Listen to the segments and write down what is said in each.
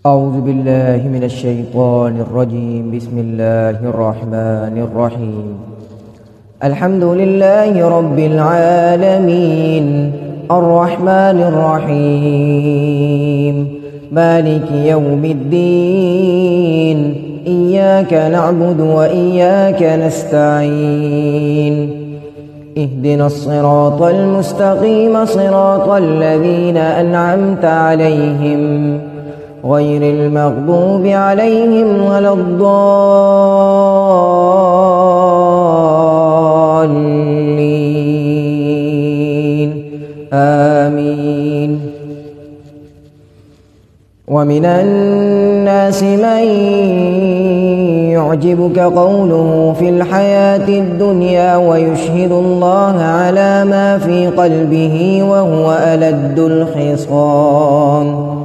أعوذ بالله من الشيطان الرجيم. بسم الله الرحمن الرحيم. الحمد لله رب العالمين، الرحمن الرحيم، مالك يوم الدين، إياك نعبد وإياك نستعين، اهدنا الصراط المستقيم صراط الذين أنعمت عليهم غير المغضوب عليهم ولا الضالين، آمين. ومن الناس من يعجبك قوله في الحياة الدنيا ويشهد الله على ما في قلبه وهو ألد الخصام،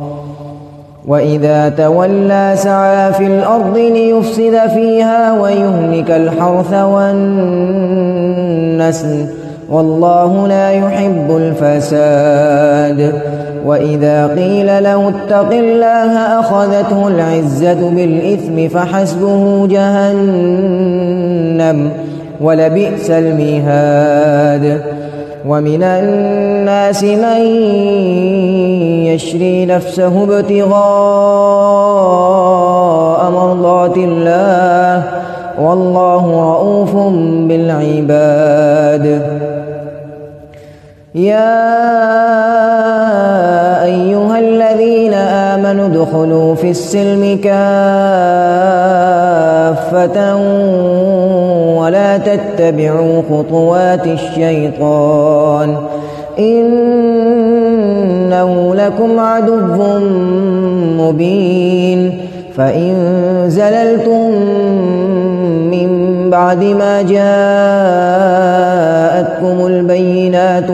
وإذا تولى سعى في الأرض ليفسد فيها ويهلك الحرث والنسل، والله لا يحب الفساد. وإذا قيل له اتق الله أخذته العزة بالإثم فحسبه جهنم ولبئس المهاد. ومن الناس من يشري نفسه ابتغاء مرضات الله، والله رؤوف بالعباد. يا أيها الذين آمنوا ادخلوا في السلم كافة ولا تتبعوا خطوات الشيطان، إنه لكم عدو مبين. فإن زللتم من بعد ما جاءتكم البينات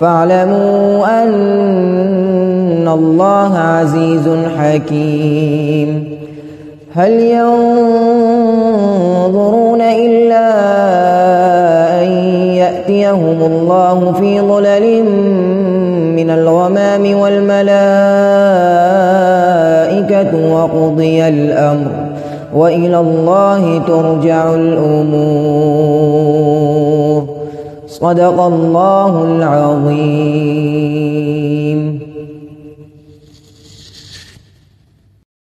فاعلموا أن الله عزيز حكيم. هل ينظرون إلا أن يأتيهم الله في ظلل من الغمام والملائكة وقضي الأمر وإلى الله ترجع الأمور. صدق الله العظيم.